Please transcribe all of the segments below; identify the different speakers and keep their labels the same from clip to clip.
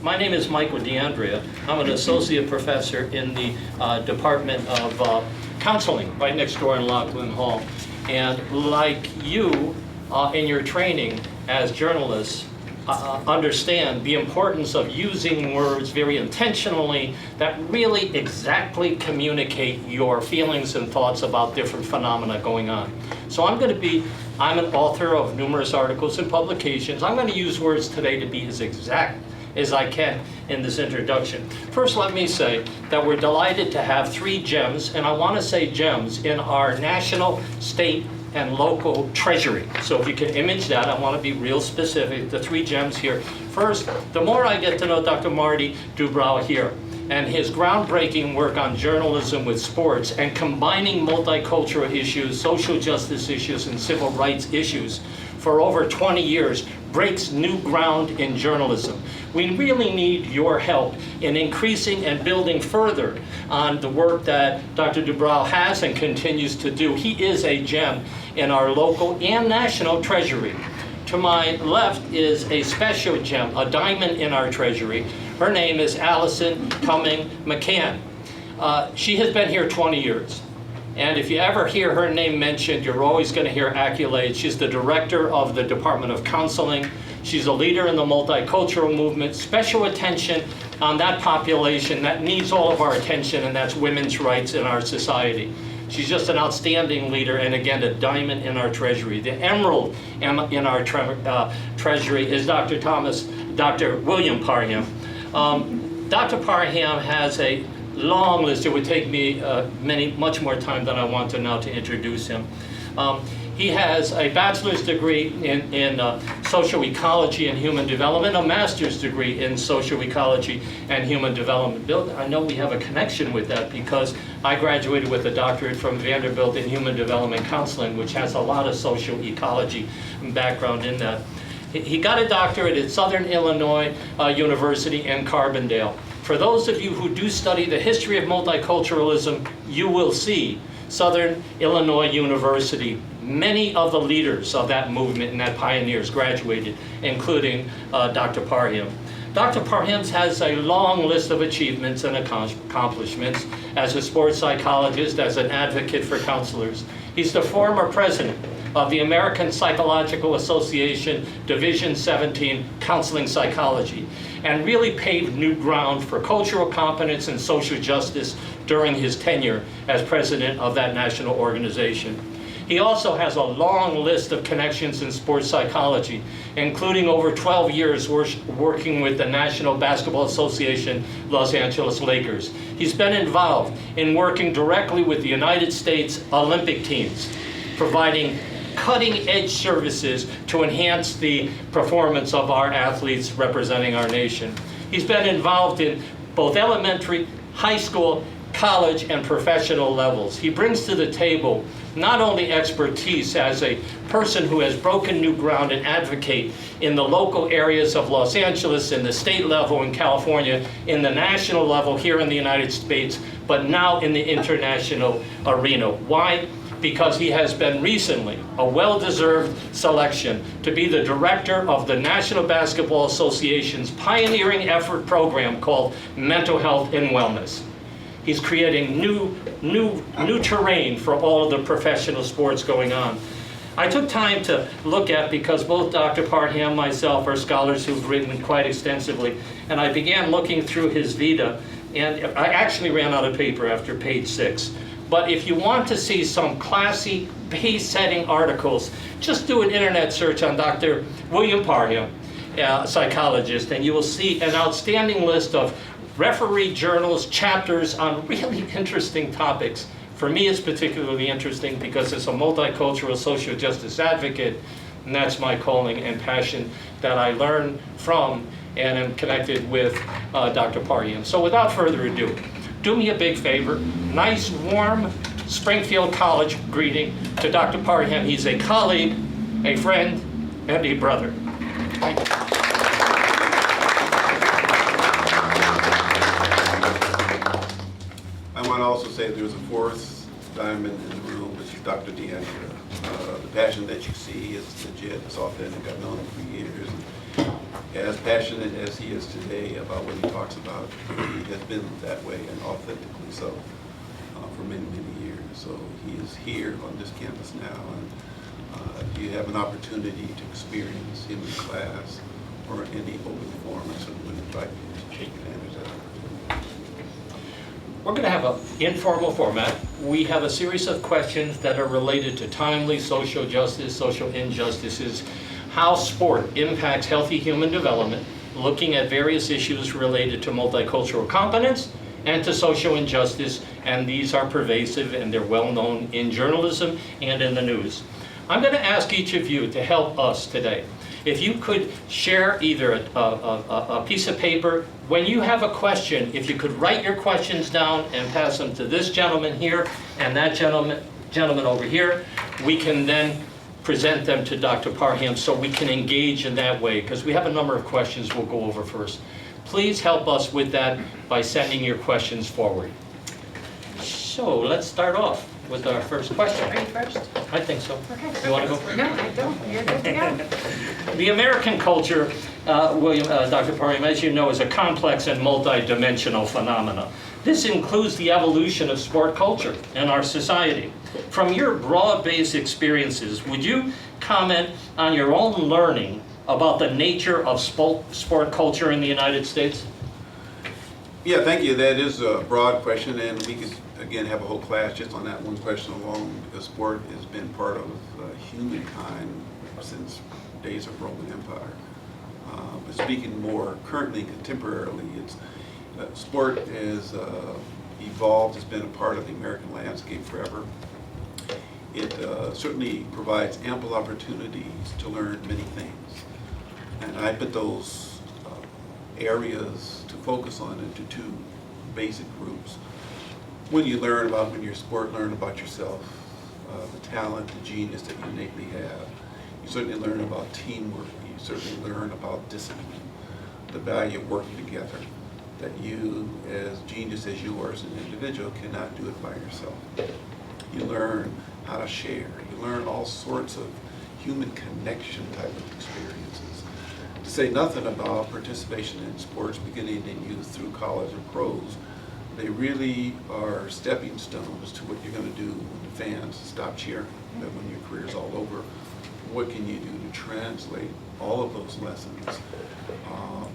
Speaker 1: My name is Michael DeAndrea. I'm an associate professor in the Department of Counseling right next door in Lachlan Hall. And like you, in your training as journalists, understand the importance of using words very intentionally that really exactly communicate your feelings and thoughts about different phenomena going on. So I'm an author of numerous articles and publications. I'm going to use words today to be as exact as I can in this introduction. First, let me say that we're delighted to have 3 gems, and I want to say gems, in our national, state, and local treasury. So if you can image that, I want to be real specific, the 3 gems here. First, the more I get to know Dr. Marty Dubrow here, and his groundbreaking work on journalism with sports and combining multicultural issues, social justice issues, and civil rights issues for over 20 years breaks new ground in journalism. We really need your help in increasing and building further on the work that Dr. Dubrow has and continues to do. He is a gem in our local and national treasury. To my left is a special gem, a diamond in our treasury. Her name is Allison Cumming McCann. She has been here 20 years. And if you ever hear her name mentioned, you're always going to hear accolades. She's the director of the Department of Counseling. She's a leader in the multicultural movement. Special attention on that population that needs all of our attention, and that's women's rights in our society. She's just an outstanding leader, and again, a diamond in our treasury. The emerald in our treasury is Dr. William Parham. Dr. Parham has a long list. It would take me much more time than I want to now to introduce him. He has a bachelor's degree in social ecology and human development, a master's degree in social ecology and human development. Bill, I know we have a connection with that because I graduated with a doctorate from Vanderbilt in human development counseling, which has a lot of social ecology background in that. He got a doctorate at Southern Illinois University in Carbondale. For those of you who do study the history of multiculturalism, you will see Southern Illinois University. Many of the leaders of that movement and that pioneers graduated, including Dr. Parham. Dr. Parham has a long list of achievements and accomplishments as a sports psychologist, as an advocate for counselors. He's the former president of the American Psychological Association Division 17 Counseling Psychology, and really paved new ground for cultural competence and social justice during his tenure as president of that national organization. He also has a long list of connections in sports psychology, including over 12 years working with the National Basketball Association Los Angeles Lakers. He's been involved in working directly with the United States Olympic teams, providing cutting-edge services to enhance the performance of our athletes representing our nation. He's been involved in both elementary, high school, college, and professional levels. He brings to the table not only expertise as a person who has broken new ground and advocate in the local areas of Los Angeles, in the state level in California, in the national level here in the United States, but now in the international arena. Why? Because he has been recently a well-deserved selection to be the director of the National Basketball Association's pioneering effort program called Mental Health and Wellness. He's creating new terrain for all of the professional sports going on. I took time to look at, because both Dr. Parham and myself are scholars who've written quite extensively, and I began looking through his vita, and I actually ran out of paper after page 6. But if you want to see some classy, pace-setting articles, just do an internet search on Dr. William Parham, a psychologist, and you will see an outstanding list of referee journals, chapters on really interesting topics. For me, it's particularly interesting because it's a multicultural social justice advocate, and that's my calling and passion that I learn from and am connected with Dr. Parham. So without further ado, do me a big favor, nice warm Springfield College greeting to Dr. Parham. He's a colleague, a friend, and a brother. Thank you.
Speaker 2: I want to also say there's a fourth diamond in the room, which is Dr. DeAndrea. The passion that you see is legit, it's authentic. I've known him for years. as passionate as he is today about what he talks about, he has been that way and authentically so for many, many years. So he is here on this campus now, and you have an opportunity to experience him in class or in any open forum. I certainly would invite you to take advantage of that.
Speaker 1: We're going to have an informal format. We have a series of questions that are related to timely social justice, social injustices, how sport impacts healthy human development, looking at various issues related to multicultural competence and to social injustice, and these are pervasive and they're well known in journalism and in the news. I'm going to ask each of you to help us today. If you could share either a piece of paper, when you have a question, if you could write your questions down and pass them to this gentleman here and that gentleman over here, we can then present them to Dr. Parham so we can engage in that way, because we have a number of questions we'll go over first. Please help us with that by sending your questions forward. So let's start off with our first question.
Speaker 3: Are you first?
Speaker 1: I think so.
Speaker 3: Okay.
Speaker 1: You want to go?
Speaker 3: No, I don't. You're good to go.
Speaker 1: The American culture, Dr. Parham, as you know, is a complex and multi-dimensional phenomena. This includes the evolution of sport culture in our society. From your broad-based experiences, would you comment on your own learning about the nature of sport culture in the United States?
Speaker 2: Yeah, thank you. That is a broad question, and we could, again, have a whole class just on that one question alone, because sport has been part of humankind since days of Roman Empire. But speaking more currently, contemporarily, sport has evolved, has been a part of the American landscape forever. It certainly provides ample opportunities to learn many things. And I put those areas to focus on into two basic groups. When you learn about, when you're sport, learn about yourself, the talent, the genius that you innately have. You certainly learn about teamwork. You certainly learn about discipline, the value of working together, that you, as genius as you are as an individual, cannot do it by yourself. You learn how to share. You learn all sorts of human connection type of experiences. To say nothing about participation in sports beginning in youth through college and pros, they really are stepping stones to what you're going to do when the fans stop cheering, that when your career's all over, what can you do to translate all of those lessons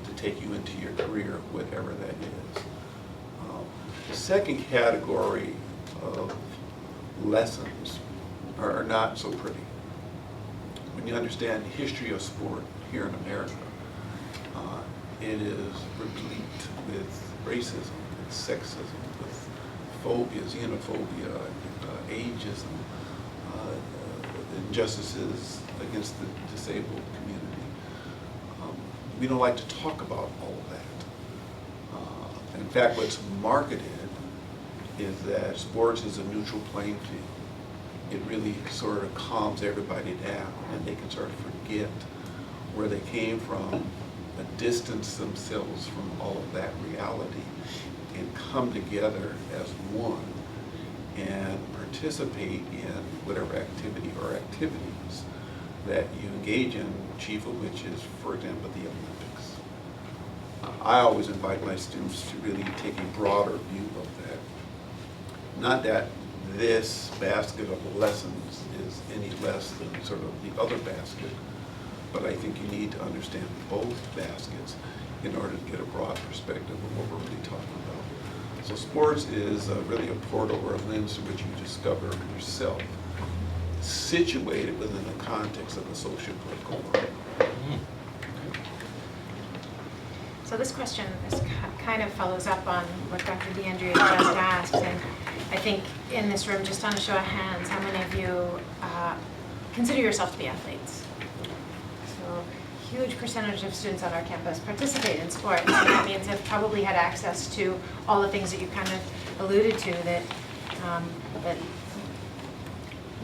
Speaker 2: to take you into your career, whatever that is. The second category of lessons are not so pretty. When you understand the history of sport here in America, it is replete with racism, with sexism, with phobia, xenophobia, ageism, injustices against the disabled community. We don't like to talk about all of that. In fact, what's marketed is that sports is a neutral playing field. It really sort of calms everybody down, and they can sort of forget where they came from, distance themselves from all of that reality, and come together as one and participate in whatever activity or activities that you engage in, chief of which is, for example, the Olympics. I always invite my students to really take a broader view of that. Not that this basket of lessons is any less than sort of the other basket, but I think you need to understand both baskets in order to get a broad perspective of what we're really talking about. So sports is really a portal or a lens through which you discover yourself, situated within the context of the socio-political world.
Speaker 3: So this question kind of follows up on what Dr. DeAndrea just asked, and I think in this room, just on a show of hands, how many of you consider yourself to be athletes? So huge percentage of students on our campus participate in sports, and that means they've probably had access to all the things that you kind of alluded to that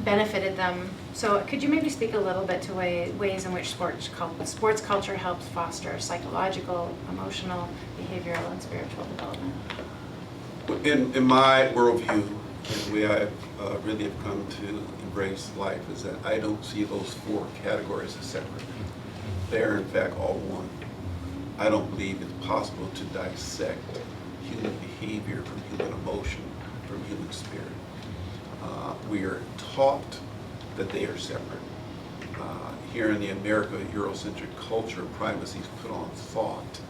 Speaker 3: benefited them. So could you maybe speak a little bit to ways in which sports culture helps foster psychological, emotional, behavioral, and spiritual development?
Speaker 2: In my worldview, the way I really have come to embrace life is that I don't see those four categories as separate. They're in fact all one. I don't believe it's possible to dissect human behavior from human emotion, from human spirit. We are taught that they are separate. Here in the America Eurocentric culture, primacy is put on thought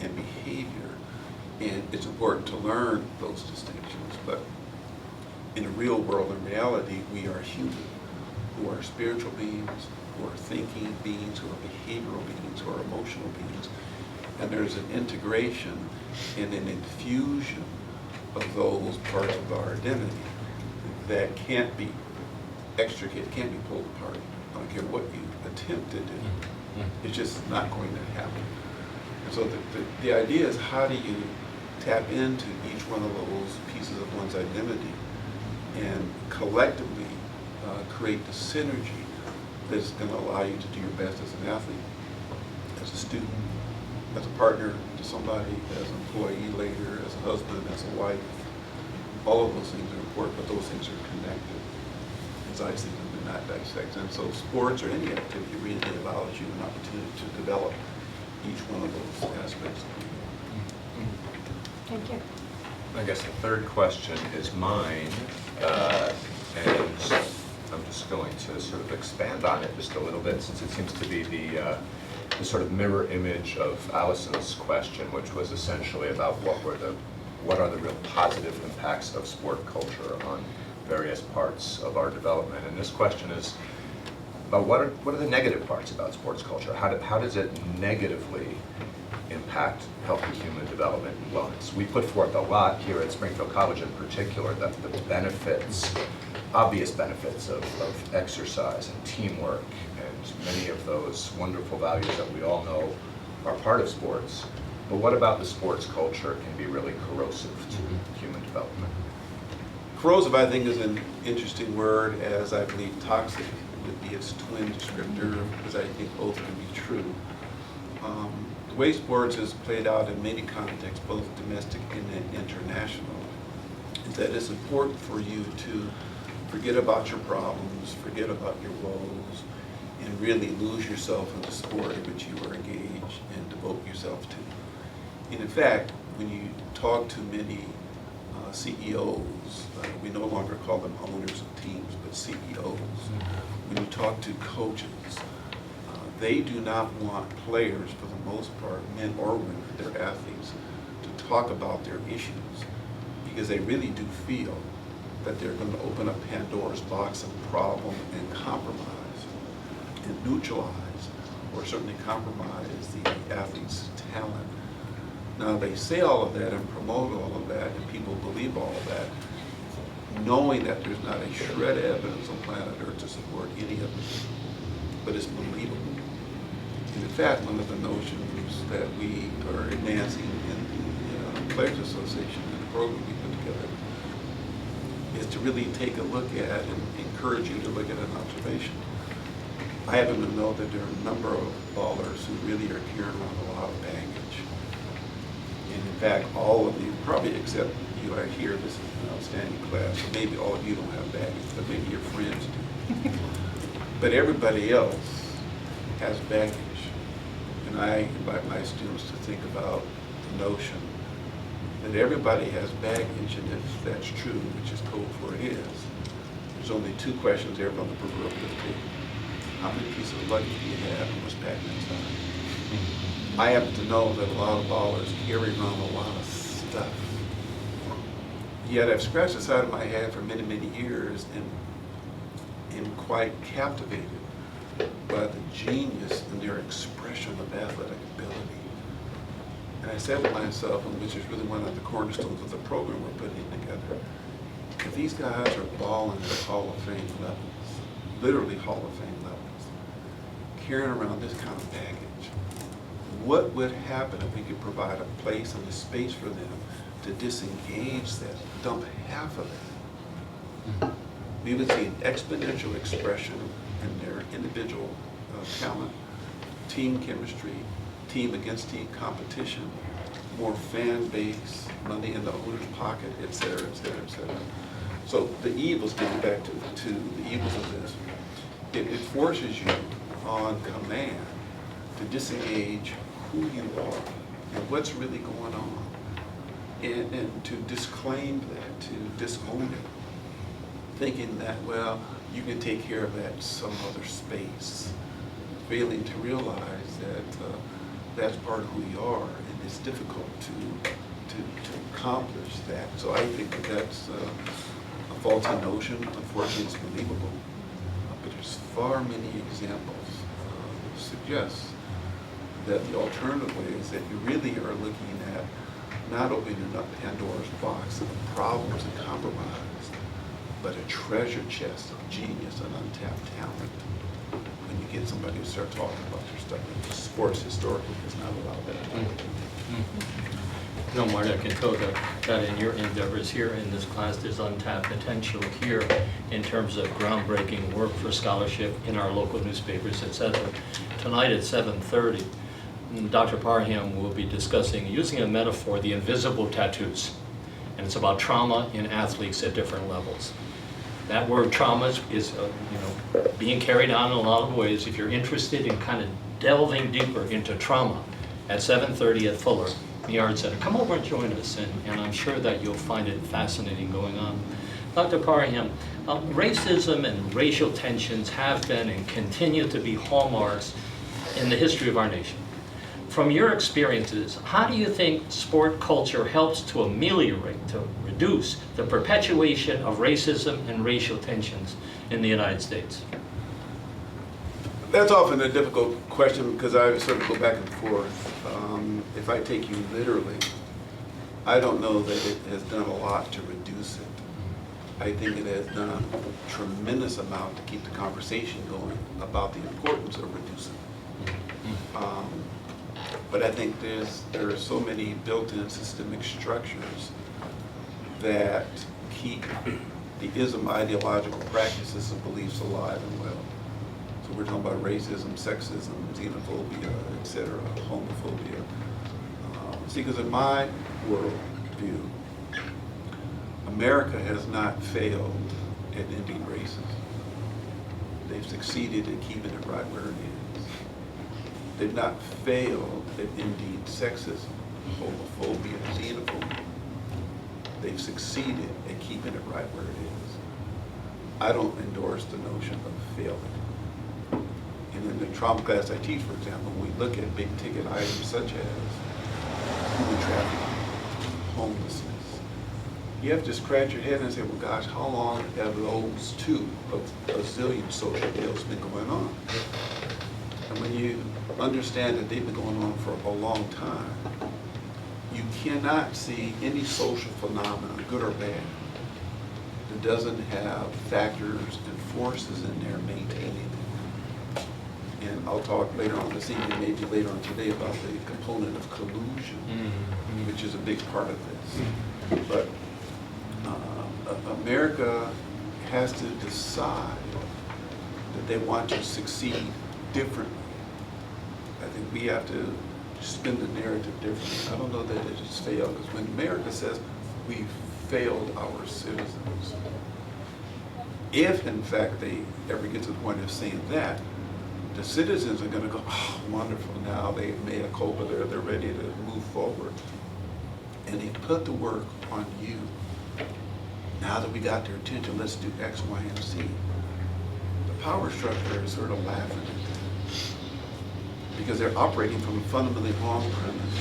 Speaker 2: and behavior, and it's important to learn those distinctions. But in the real world, in reality, we are human, who are spiritual beings, who are thinking beings, who are behavioral beings, who are emotional beings. And there's an integration and an infusion of those parts of our identity that can't be extricated, can't be pulled apart. I don't care what you attempt to do. It's just not going to happen. And so the idea is, how do you tap into each one of those pieces of one's identity and collectively create the synergy that's going to allow you to do your best as an athlete, as a student, as a partner to somebody, as an employee later, as a husband, as a wife. All of those things are important, but those things are connected. As I see them, they're not dissected. And so sports or any activity really allows you an opportunity to develop each one of those aspects.
Speaker 3: Thank you.
Speaker 4: I guess the third question is mine, and I'm just going to sort of expand on it just a little bit, since it seems to be the sort of mirror image of Allison's question, which was essentially about what are the real positive impacts of sport culture on various parts of our development. And this question is about what are the negative parts about sports culture? How does it negatively impact healthy human development and wellness? We put forth a lot here at Springfield College in particular, that the benefits, obvious benefits of exercise and teamwork, and many of those wonderful values that we all know are part of sports. But what about the sports culture can be really corrosive to human development?
Speaker 2: Corrosive, I think, is an interesting word, as I believe toxic would be its twin descriptor, because I think both can be true. The way sports is played out in many contexts, both domestic and international, is that it's important for you to forget about your problems, forget about your woes, and really lose yourself in the sport in which you are engaged and devote yourself to. And in fact, when you talk to many CEOs, we no longer call them owners of teams, but CEOs. When you talk to coaches, they do not want players, for the most part, men or women, their athletes, to talk about their issues, because they really do feel that they're going to open up Pandora's box of problem and compromise and neutralize, or certainly compromise, the athlete's talent. Now, they say all of that and promote all of that, and people believe all of that, knowing that there's not a shred of evidence on planet Earth to support any of it, but it's believable. And in fact, one of the notions that we are advancing in the Players Association and the program we put together is to really take a look at and encourage you to look at an observation. I happen to know that there are a number of ballers who really are carrying around a lot of baggage. And in fact, all of you, probably except you are here, this is an outstanding class, so maybe all of you don't have baggage, but maybe your friends do. But everybody else has baggage. And I invite my students to think about the notion that everybody has baggage, and if that's true, which is code for it is, there's only two questions there on the proverbial table. How many pieces of luggage do you have, and what's packed inside? I happen to know that a lot of ballers carry around a lot of stuff. Yet I've scratched the side of my head for many, many years and am quite captivated by the genius in their expression of athletic ability. And I said to myself, and which is really one of the cornerstones of the program we're putting together, if these guys are balling at Hall of Fame levels, literally Hall of Fame levels, carrying around this kind of baggage, what would happen if we could provide a place and a space for them to disengage that, dump half of it? We would see an exponential expression in their individual talent, team chemistry, team against team competition, more fan base, money in the owner's pocket, et cetera, et cetera, et cetera. So the evils, getting back to the evils of this, it forces you on command to disengage who you are and what's really going on, and to disclaim that, to disown it, thinking that, well, you can take care of that some other space, failing to realize that that's part of who you are, and it's difficult to accomplish that. So I think that that's a faulty notion. Unfortunately, it's believable, but there's far many examples that suggest that the alternative way is that you really are looking at not opening up Pandora's box of problems and compromise, but a treasure chest of genius and untapped talent. When you get somebody to start talking about their stuff, and sports historically does not allow that.
Speaker 1: No, Marty, I can tell that in your endeavors here in this class, there's untapped potential here in terms of groundbreaking work for scholarship in our local newspapers, etc. Tonight at 7:30, Dr. Parham will be discussing, using a metaphor, the invisible tattoos. And it's about trauma in athletes at different levels. That word trauma is being carried on in a lot of ways. If you're interested in kind of delving deeper into trauma, at 7:30 at Fuller, the Art Center, come over and join us, and I'm sure that you'll find it fascinating going on. Dr. Parham, racism and racial tensions have been and continue to be hallmarks in the history of our nation. From your experiences, how do you think sport culture helps to ameliorate, to reduce the perpetuation of racism and racial tensions in the United States?
Speaker 2: That's often a difficult question because I sort of go back and forth. If I take you literally, I don't know that it has done a lot to reduce it. I think it has done a tremendous amount to keep the conversation going about the importance of reducing it. But I think there are so many built-in systemic structures that keep the ism ideological practices and beliefs alive and well. So we're talking about racism, sexism, xenophobia, etc., homophobia. See, because in my worldview, America has not failed at ending racism. They've succeeded in keeping it right where it is. They've not failed at ending sexism, homophobia, xenophobia. They've succeeded at keeping it right where it is. I don't endorse the notion of failing. And in the trauma class I teach, for example, when we look at big ticket items such as human trafficking, homelessness, you have to scratch your head and say, well, gosh, how long have those two of a zillion social ills been going on? And when you understand that they've been going on for a long time, you cannot see any social phenomenon, good or bad, that doesn't have factors and forces in there maintaining it. And I'll talk later on this evening, maybe later on today, about the component of collusion, which is a big part of this. But America has to decide that they want to succeed differently. I think we have to spin the narrative differently. I don't know that it has failed, because when America says we've failed our citizens, if in fact they ever get to the point of saying that, the citizens are going to go, oh, wonderful, now they've made a culpa, they're ready to move forward. And they put the work on you. Now that we got their attention, let's do X, Y, and Z. The power structure is sort of laughing at that, because they're operating from a fundamentally wrong premise,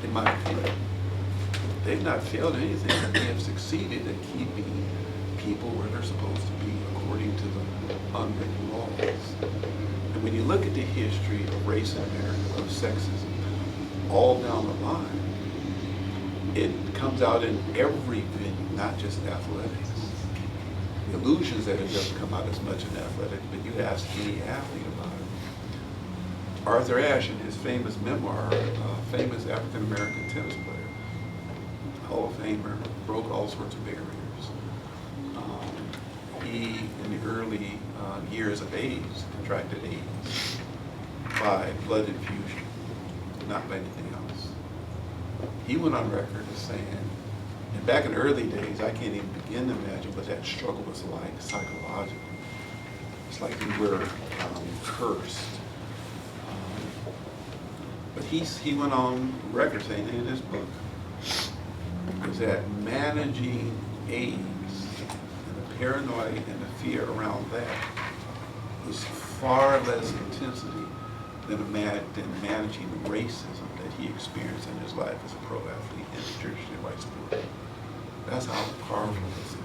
Speaker 2: in my opinion. They've not failed anything. They have succeeded in keeping people where they're supposed to be according to the unwritten laws. And when you look at the history of race in America, of sexism, all down the line, it comes out in every venue, not just athletics. The illusions that it doesn't come out as much in athletics, but you ask any athlete about it. Arthur Ashe, in his famous memoir, famous African-American tennis player, Hall of Famer, broke all sorts of barriers. He, in the early years of AIDS, contracted AIDS by blood infusion, not by anything else. He went on record as saying, and back in the early days, I can't even begin to imagine what that struggle was like psychologically. It's like you were cursed. But he went on record saying in his book is that managing AIDS and the paranoia and the fear around that is far less intensity than managing the racism that he experienced in his life as a pro athlete in the traditionally white sport. That's how powerful this is.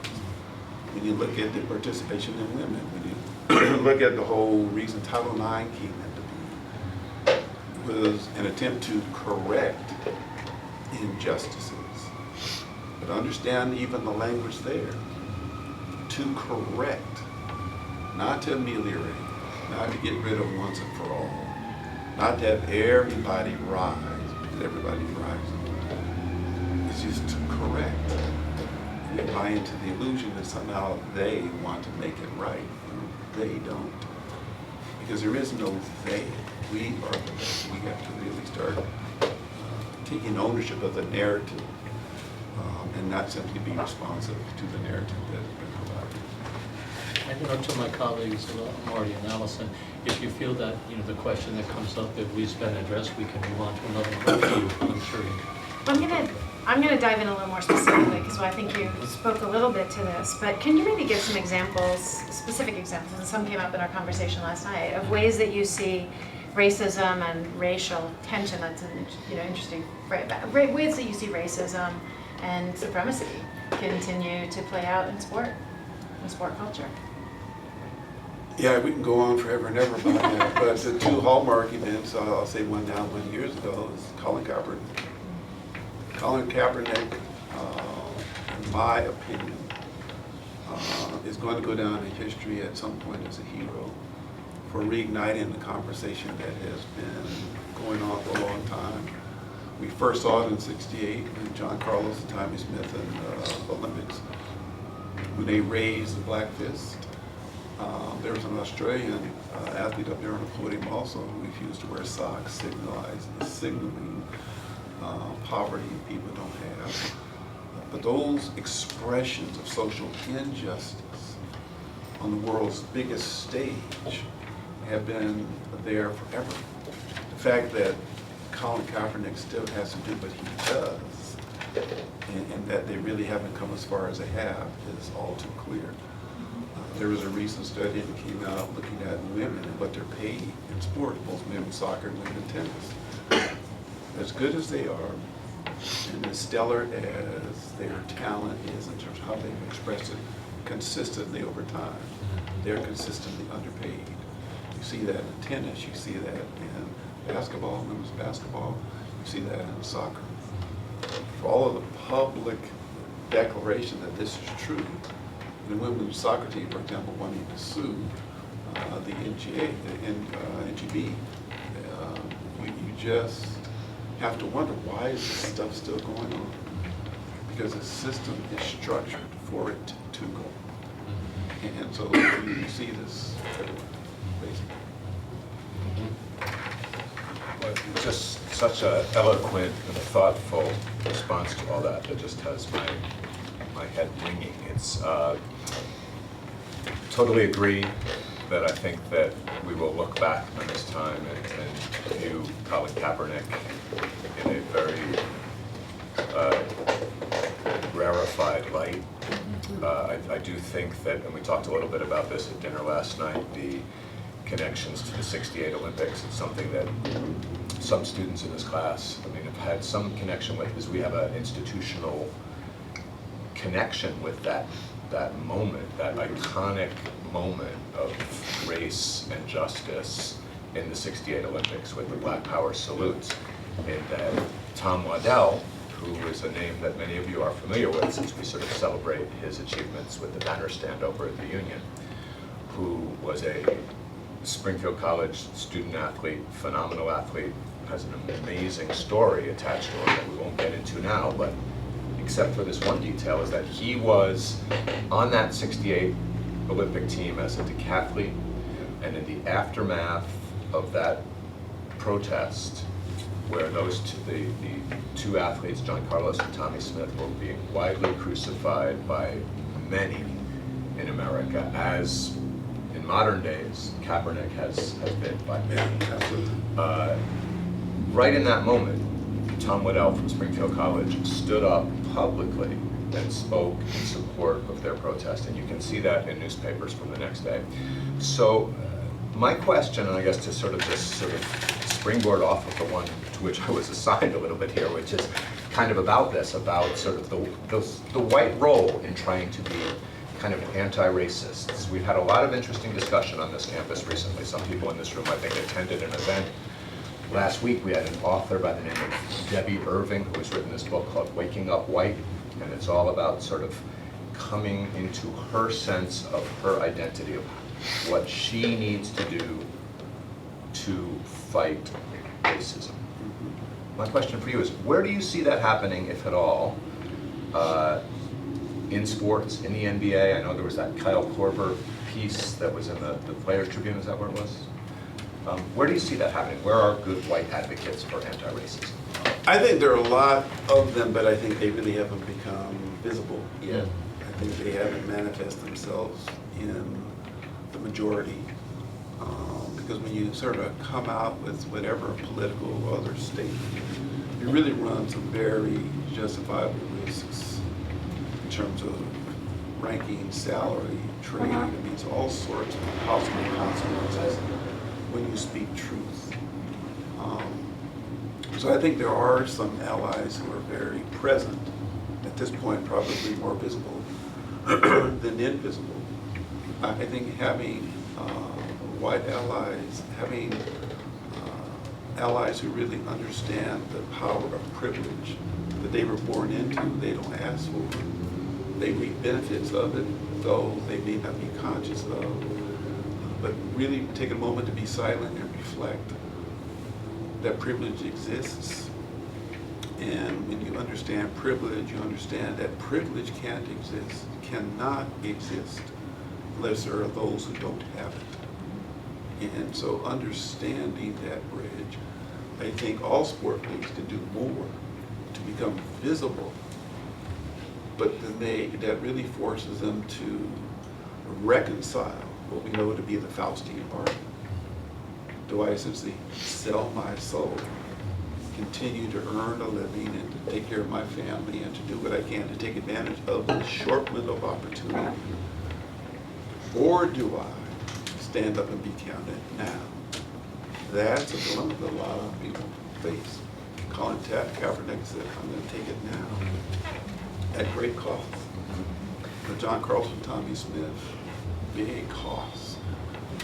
Speaker 2: When you look at the participation in women, when you look at the whole reason Title IX came into being, was an attempt to correct injustices. But understand even the language there. To correct, not to ameliorate, not to get rid of once and for all, not to have everybody rise, because everybody's rising. It's just to correct. And they buy into the illusion that somehow they want to make it right. They don't. Because there is no they. We are the they. We have to really start taking ownership of the narrative and not simply be responsive to the narrative that has been provided.
Speaker 1: And to my colleagues, Marty and Allison, if you feel that the question that comes up, if we've been addressed, we can move on to another one for you. I'm sure.
Speaker 3: I'm gonna dive in a little more specifically because I think you spoke a little bit to this. But can you maybe give some examples, specific examples, and some came up in our conversation last night, of ways that you see racism and racial tension? That's an interesting ways that you see racism and supremacy continue to play out in sport culture.
Speaker 2: Yeah, we can go on forever and ever about that. But the two hallmark events, I'll say one now, 1 year ago, is Colin Kaepernick. Colin Kaepernick, in my opinion, is going to go down in history at some point as a hero for reigniting the conversation that has been going on for a long time. We first saw it in '68 when John Carlos and Tommy Smith in the Olympics, when they raised the black fist. There was an Australian athlete up there on the podium also who refused to wear socks, signaling poverty people don't have. But those expressions of social injustice on the world's biggest stage have been there forever. The fact that Colin Kaepernick still has to do what he does, and that they really haven't come as far as they have, is all too clear. There was a recent study that came out looking at women and what they're paid in sport, both men's soccer and women's tennis. As good as they are, and as stellar as their talent is in terms of how they've expressed it consistently over time, they're consistently underpaid. You see that in tennis, you see that in basketball, women's basketball, you see that in soccer. For all of the public declaration that this is true, the women's soccer team, for example, wanting to sue the NGA, the NGB, you just have to wonder, why is this stuff still going on? Because the system is structured for it to go. And so you see this everywhere, basically.
Speaker 4: Just such an eloquent and thoughtful response to all that just has my head ringing. It's totally agree that I think that we will look back on this time and view Colin Kaepernick in a very rarefied light. I do think that, and we talked a little bit about this at dinner last night, the connections to the '68 Olympics. It's something that some students in this class, have had some connection with, because we have an institutional connection with that moment, that iconic moment of race and justice in the '68 Olympics with the Black Power salutes. And that Tom Waddell, who is a name that many of you are familiar with since we sort of celebrate his achievements with the banner stand over at the Union, who was a Springfield College student athlete, phenomenal athlete, has an amazing story attached to him that we won't get into now, but except for this one detail, is that he was on that '68 Olympic team as a decathlete, and in the aftermath of that protest, where those the two athletes, John Carlos and Tommy Smith, were being widely crucified by many in America, as in modern days Kaepernick has been by many. right in that moment, Tom Waddell from Springfield College stood up publicly and spoke in support of their protest, and you can see that in newspapers from the next day. So my question, and I guess to sort of just sort of springboard off of the one to which I was assigned a little bit here, which is kind of about this, about sort of the white role in trying to be kind of anti-racists. We've had a lot of interesting discussion on this campus recently. Some people in this room, I think, attended an event. Last week we had an author by the name of Debbie Irving who has written this book called Waking Up White, and it's all about sort of coming into her sense of her identity, of what she needs to do to fight racism. My question for you is, where do you see that happening, if at all, in sports, in the NBA? I know there was that Kyle Korver piece that was in the Players Tribune, is that where it was? Where do you see that happening? Where are good white advocates for anti-racism?
Speaker 2: I think there are a lot of them, but I think they really haven't become visible yet. I think they haven't manifested themselves in the majority. Because when you sort of come out with whatever political or other statement, you really run some very justifiable risks in terms of ranking, salary, trade. I mean, it's all sorts of possible consequences when you speak truth. So I think there are some allies who are very present, at this point probably more visible than invisible. I think having white allies, having allies who really understand the power of privilege that they were born into, they don't ask for. They reap benefits of it, though they may not be conscious of. But really take a moment to be silent and reflect that privilege exists. And when you understand privilege, you understand that privilege can't exist, cannot exist, unless there are those who don't have it. And so understanding that bridge, I think all sport needs to do more to become visible, but then that really forces them to reconcile what we know to be the Faustian bargain. Do I essentially sell my soul, continue to earn a living and to take care of my family and to do what I can to take advantage of this short window of opportunity? Or do I stand up and be counted now? That's a dilemma that a lot of people face. Colin Kaepernick said, I'm going to take it now at great cost. But John Carlson, Tommy Smith, big cost.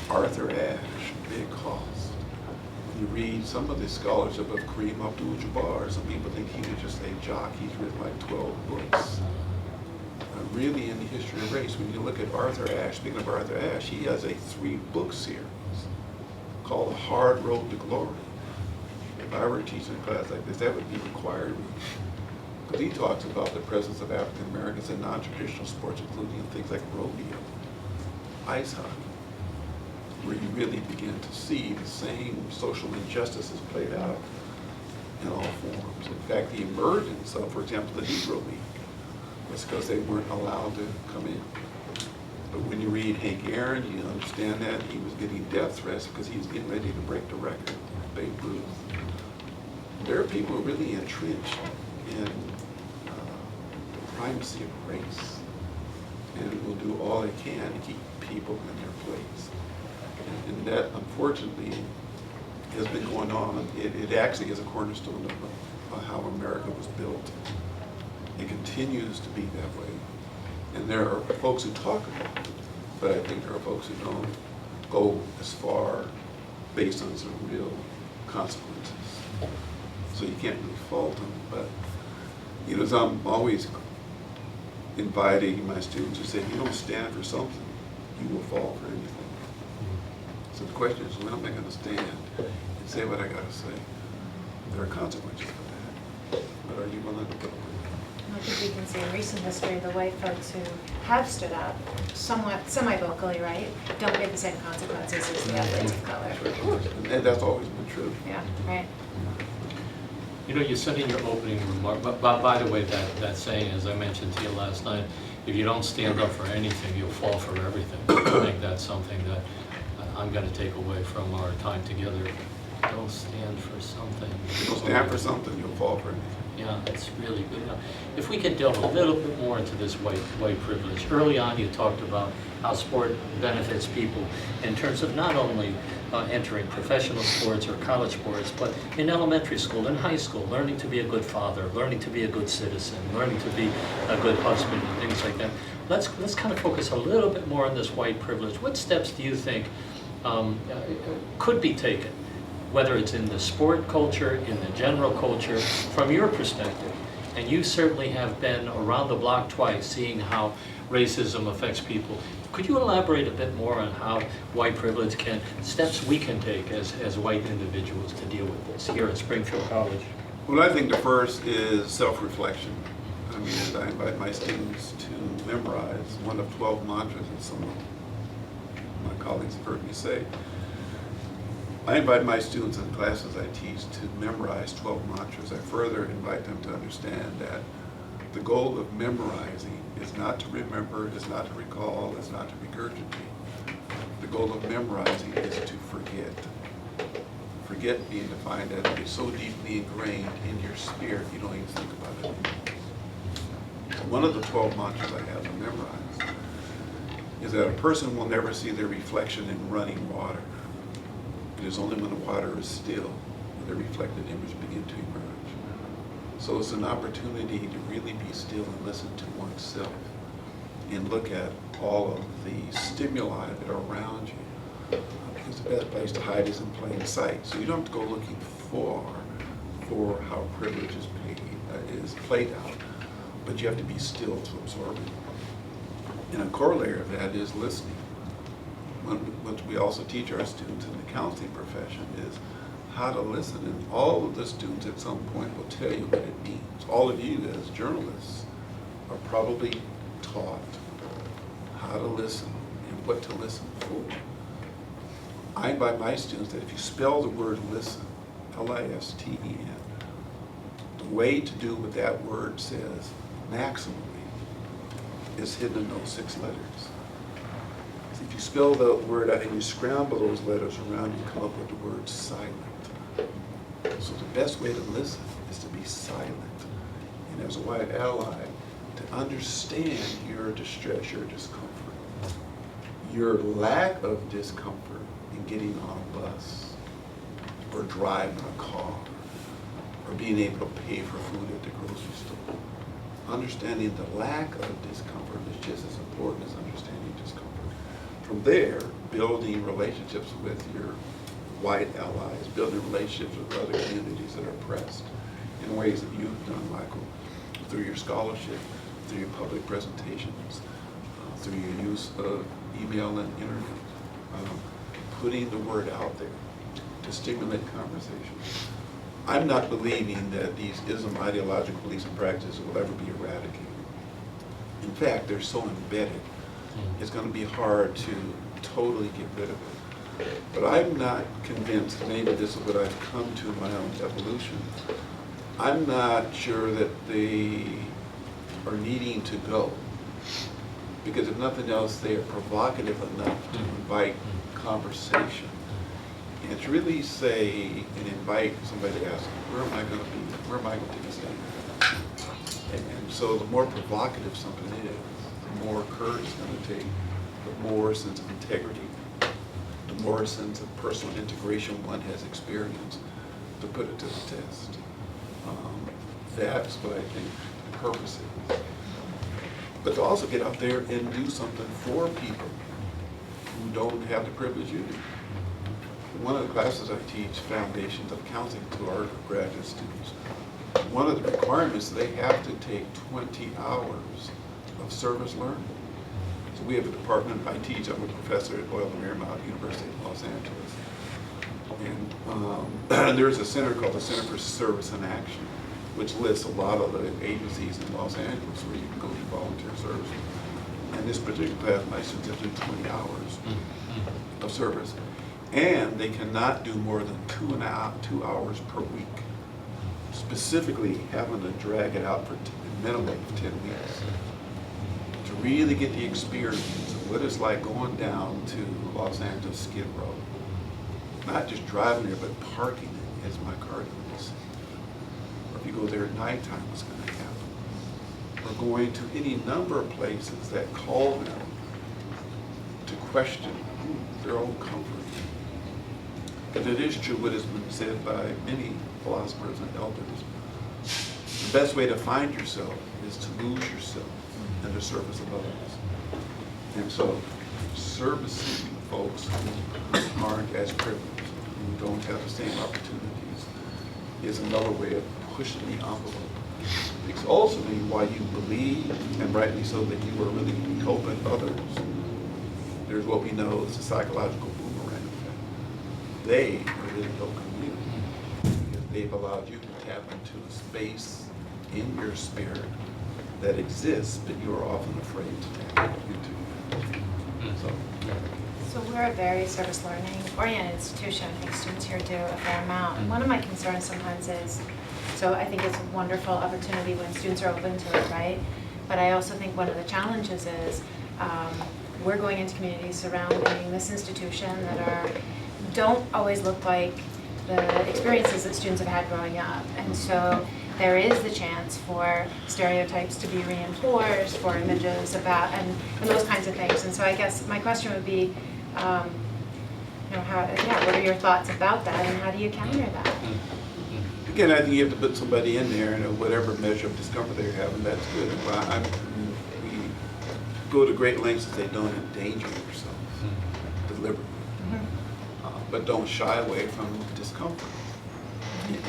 Speaker 2: Arthur Ashe, big cost. When you read some of the scholarship of Kareem Abdul-Jabbar, some people think he was just a jock. He's written like 12 books. Really in the history of race, when you look at Arthur Ashe, speaking of Arthur Ashe, he has a 3-book series called The Hard Road to Glory. If I were teaching a class like this, that would be required. Because he talks about the presence of African Americans in non-traditional sports, including things like rodeo, ice hockey, where you really begin to see the same social injustices played out in all forms. In fact, the emergence of, for example, the Negro League was because they weren't allowed to come in. But when you read Hank Aaron, you understand that he was getting death threats because he was getting ready to break the record, Babe Ruth. There are people who are really entrenched in the primacy of race and will do all they can to keep people in their place. And that, unfortunately, has been going on. It actually is a cornerstone of how America was built. It continues to be that way. And there are folks who talk about it, but I think there are folks who don't go as far based on some real consequences. So you can't really fault them, but you know, as I'm always inviting my students to say, if you don't stand for something, you will fall for anything. So the question is, when am I going to stand and say what I got to say? There are consequences for that, but are you willing to go?
Speaker 3: I think we can see in recent history the white folks who have stood up somewhat semi-vocally, right, don't get the same consequences as the athletes of color.
Speaker 2: And that's always been true.
Speaker 3: Yeah, right.
Speaker 1: You know, you said in your opening remark, but by the way, that saying, as I mentioned to you last night, if you don't stand up for anything, you'll fall for everything. I think that's something that I'm going to take away from our time together Don't stand for something.
Speaker 2: If you don't stand for something, you'll fall for anything.
Speaker 1: Yeah, that's really good. Now, if we could delve a little bit more into this white privilege. Early on, you talked about how sport benefits people in terms of not only entering professional sports or college sports, but in elementary school, in high school, learning to be a good father, learning to be a good citizen, learning to be a good husband, and things like that. Let's kind of focus a little bit more on this white privilege. What steps do you think could be taken, whether it's in the sport culture, in the general culture, from your perspective? And you certainly have been around the block twice, seeing how racism affects people. Could you elaborate a bit more on how white privilege steps we can take as white individuals to deal with this here at Springfield College?
Speaker 2: Well, I think the first is self-reflection. I mean, I invite my students to memorize one of 12 mantras, as some of my colleagues have heard me say. I invite my students in the classes I teach to memorize 12 mantras. I further invite them to understand that the goal of memorizing is not to remember, is not to recall, is not to regurgitate. The goal of memorizing is to forget. Forget being defined as being so deeply ingrained in your spirit you don't even think about it. So one of the 12 mantras I have to memorize is that a person will never see their reflection in running water. It is only when the water is still will the reflected image begin to emerge. So it's an opportunity to really be still and listen to oneself and look at all of the stimuli that are around you. Because the best place to hide is in plain sight. So you don't have to go looking for how privilege is played out, but you have to be still to absorb it. And a corollary of that is listening. What we also teach our students in the counseling profession is how to listen, and all of the students at some point will tell you what it means. All of you as journalists are probably taught how to listen and what to listen for. I invite my students that if you spell the word listen, L-I-S-T-E-N, the way to do what that word says maximally is hidden in those 6 letters. If you spell the word out and you scramble those letters around, you come up with the word silent. So the best way to listen is to be silent. And as a white ally, to understand your distress, your discomfort, your lack of discomfort in getting on a bus or driving a car or being able to pay for food at the grocery store. Understanding the lack of discomfort is just as important as understanding discomfort. From there, building relationships with your white allies, building relationships with other communities that are oppressed in ways that you've done, Michael, through your scholarship, through your public presentations, through your use of email and internet, putting the word out there to stimulate conversation. I'm not believing that these ism ideological beliefs and practices will ever be eradicated. In fact, they're so embedded, it's going to be hard to totally get rid of it. But I'm not convinced, maybe this is what I've come to in my own evolution, I'm not sure that they are needing to go. Because if nothing else, they are provocative enough to invite conversation. And to really say and invite somebody to ask, where am I going to be? Where am I going to take a stand? And so the more provocative something is, the more courage it's going to take, the more sense of integrity, the more sense of personal integration one has experienced to put it to the test. That's what I think the purpose is. But to also get out there and do something for people who don't have the privilege you do. One of the classes I teach, Foundations of Counseling, to our graduate students. One of the requirements, they have to take 20 hours of service learning. So we have a department, I teach, I'm a professor at Loyola Marymount University of Los Angeles. And there's a center called the Center for Service and Action, which lists a lot of the agencies in Los Angeles where you can go do volunteer service. And this particular class, my students have to do 20 hours of service. And they cannot do more than 2 hours per week. Specifically, having to drag it out for a minimum of 10 weeks. To really get the experience of what it's like going down to Los Angeles Skid Row not just driving there, but parking it as my car goes. Or if you go there at nighttime, what's going to happen? Or going to any number of places that call them to question their own comfort. But it is true what has been said by many philosophers and elders. The best way to find yourself is to lose yourself in the service of others. And so servicing folks who aren't as privileged, who don't have the same opportunities, is another way of pushing the envelope. Because ultimately, while you believe, and rightly so, that you are really helping others, there's what we know is a psychological boomerang effect. They are really helping you because they've allowed you to tap into a space in your spirit that exists, but you are often afraid to tap into.
Speaker 3: So we're a very service learning oriented institution. I think students here do a fair amount. And one of my concerns sometimes is, so I think it's a wonderful opportunity when students are open to it, right? But I also think one of the challenges is we're going into communities surrounding this institution that don't always look like the experiences that students have had growing up. And so there is the chance for stereotypes to be reinforced, for images about, and those kinds of things. And so I guess my question would be, what are your thoughts about that, and how do you counter that?
Speaker 2: Again, I think you have to put somebody in there, and whatever measure of discomfort they're having, that's good. We go to great lengths to say don't endanger yourself deliberately, but don't shy away from discomfort.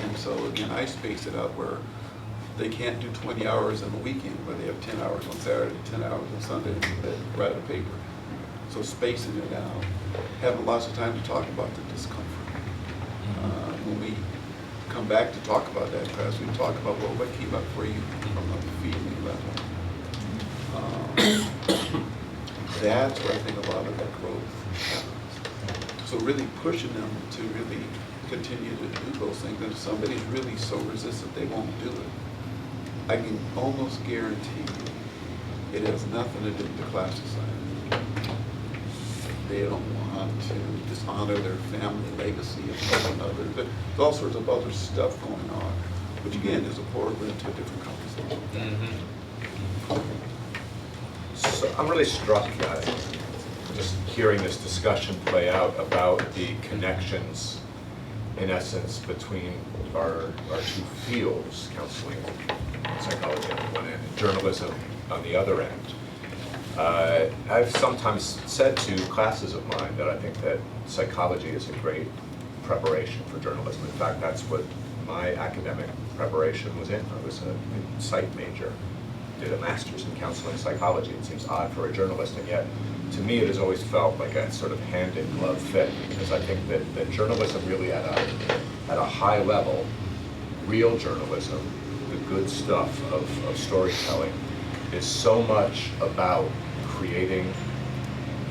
Speaker 2: And so again, I space it out where they can't do 20 hours in a weekend, but they have 10 hours on Saturday, 10 hours on Sunday to write a paper. So spacing it out, having lots of time to talk about the discomfort. When we come back to talk about that class, we talk about, well, what came up for you from a feeling level. That's where I think a lot of that growth happens. So really pushing them to really continue to do those things. And if somebody's really so resistant they won't do it, I can almost guarantee you it has nothing to do with the class assignment. They don't want to dishonor their family legacy of helping others. But there's all sorts of other stuff going on, which again is a portal into a different conversation.
Speaker 4: So I'm really struck just hearing this discussion play out about the connections, in essence, between our two fields, counseling and psychology on the one end, and journalism on the other end. I've sometimes said to classes of mine that I think that psychology is a great preparation for journalism. In fact, that's what my academic preparation was in. I was a psych major, did a master's in counseling psychology. It seems odd for a journalist, and yet to me it has always felt like a sort of hand-in-glove fit, because I think that journalism really at a high level, real journalism, the good stuff of storytelling, is so much about creating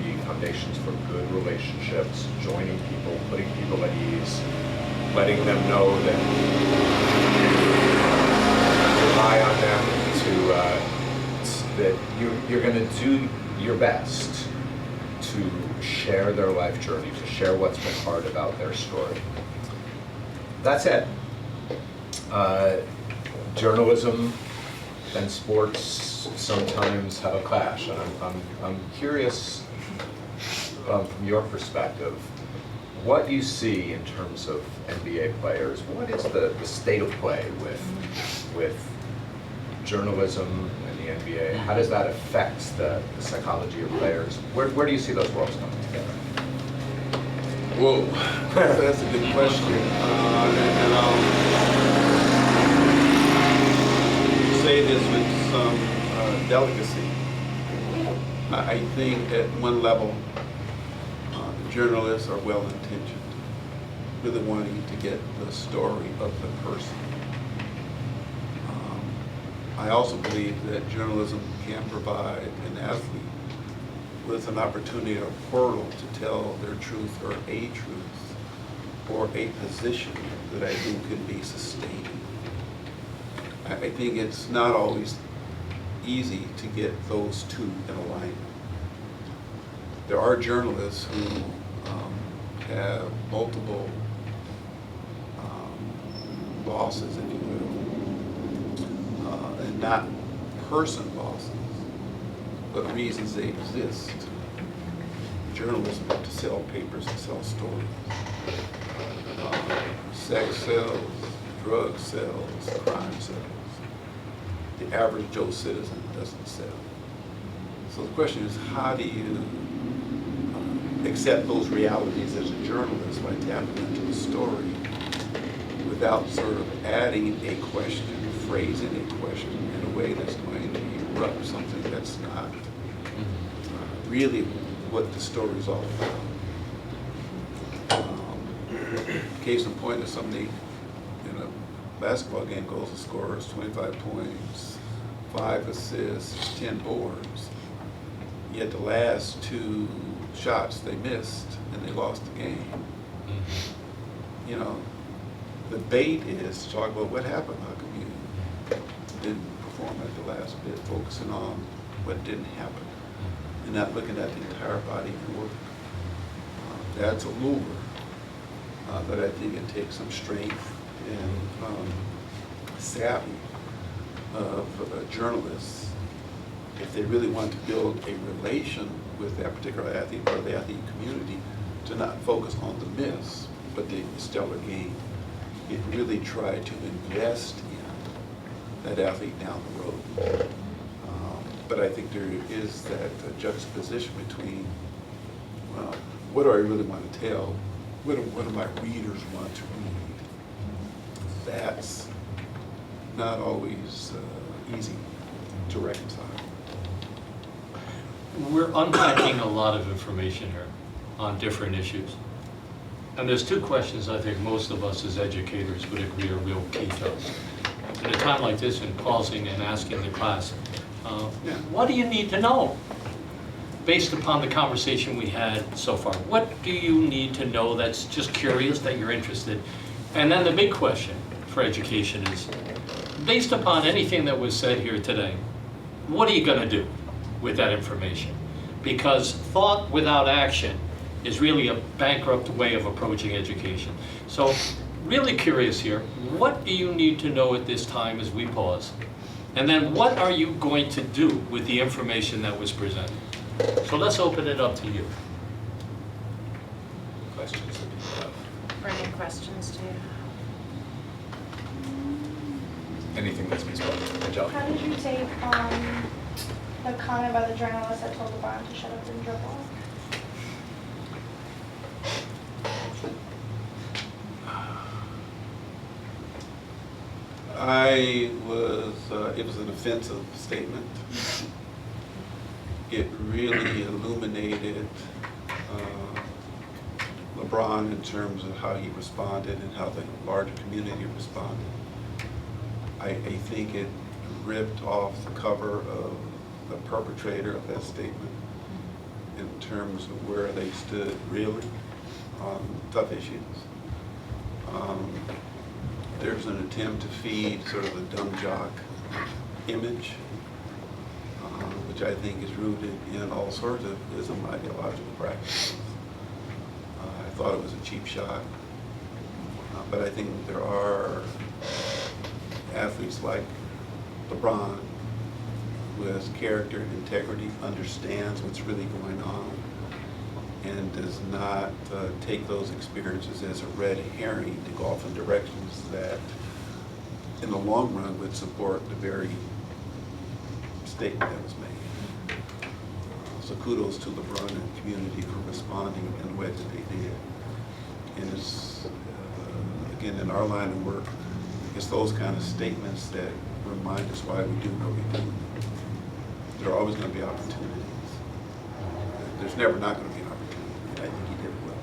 Speaker 4: the foundations for good relationships, joining people, putting people at ease, letting them know that rely on them that you're going to do your best to share their life journey, to share what's been hard about their story. That's it. Journalism and sports sometimes have a clash, and I'm curious from your perspective, what you see in terms of NBA players. What is the state of play with journalism and the NBA? How does that affect the psychology of players? Where do you see those worlds coming together?
Speaker 2: Whoa, that's a good question. And I'll say this with some delicacy. I think at one level, journalists are well-intentioned, really wanting to get the story of the person. I also believe that journalism can provide an athlete with an opportunity or a portal to tell their truth or a truth or a position that I think could be sustaining. I think it's not always easy to get those two in alignment. There are journalists who have multiple bosses, if you will, and not person bosses, but reasons they exist. Journalists want to sell papers and sell stories. Sex sells, drugs sells, crime sells. The average Joe citizen doesn't sell. So the question is, how do you accept those realities as a journalist by tapping into the story without sort of adding a question, phrasing a question in a way that's going to erupt something that's not really what the story's all about. Case in point is somebody in a basketball game goes and scores 25 points, 5 assists, 10 boards. Yet the last 2 shots they missed and they lost the game. You know, the bait is to talk about what happened. How come you didn't perform at the last bit, focusing on what didn't happen and not looking at the entire body of work. That's a lure, but I think it takes some strength and savvy of journalists if they really want to build a relation with that particular athlete or the athlete community, to not focus on the miss, but the stellar game. It really try to invest in that athlete down the road. But I think there is that juxtaposition between, well, what do I really want to tell? What do my readers want to read? That's not always easy to reconcile.
Speaker 1: We're unpacking a lot of information here on different issues. And there's 2 questions I think most of us as educators would agree are real key to us. At a time like this, in pausing and asking the class, what do you need to know? Based upon the conversation we had so far, what do you need to know that's just curious, that you're interested? And then the big question for education is, based upon anything that was said here today, what are you going to do with that information? Because thought without action is really a bankrupt way of approaching education. So really curious here, what do you need to know at this time as we pause? And then what are you going to do with the information that was presented? So let's open it up to you.
Speaker 4: Questions that people have?
Speaker 3: Burning questions to you.
Speaker 4: Anything that's been spoken. Angelica?
Speaker 5: How did you take the comment by the journalist that told LeBron to shut up and dribble?
Speaker 2: It was an offensive statement. It really illuminated LeBron in terms of how he responded and how the larger community responded. I think it ripped off the cover of the perpetrator of that statement in terms of where they stood really on tough issues. There's an attempt to feed sort of a dumb jock image, which I think is rooted in all sorts of ism ideological practices. I thought it was a cheap shot, but I think there are athletes like LeBron who has character, integrity, understands what's really going on, and does not take those experiences as a red herring to go off in directions that in the long run would support the very statement that was made. So kudos to LeBron and the community for responding in the way that they did. And it's, again, in our line of work, it's those kind of statements that remind us why we do what we do. There are always going to be opportunities. There's never not going to be an opportunity. I think he did well.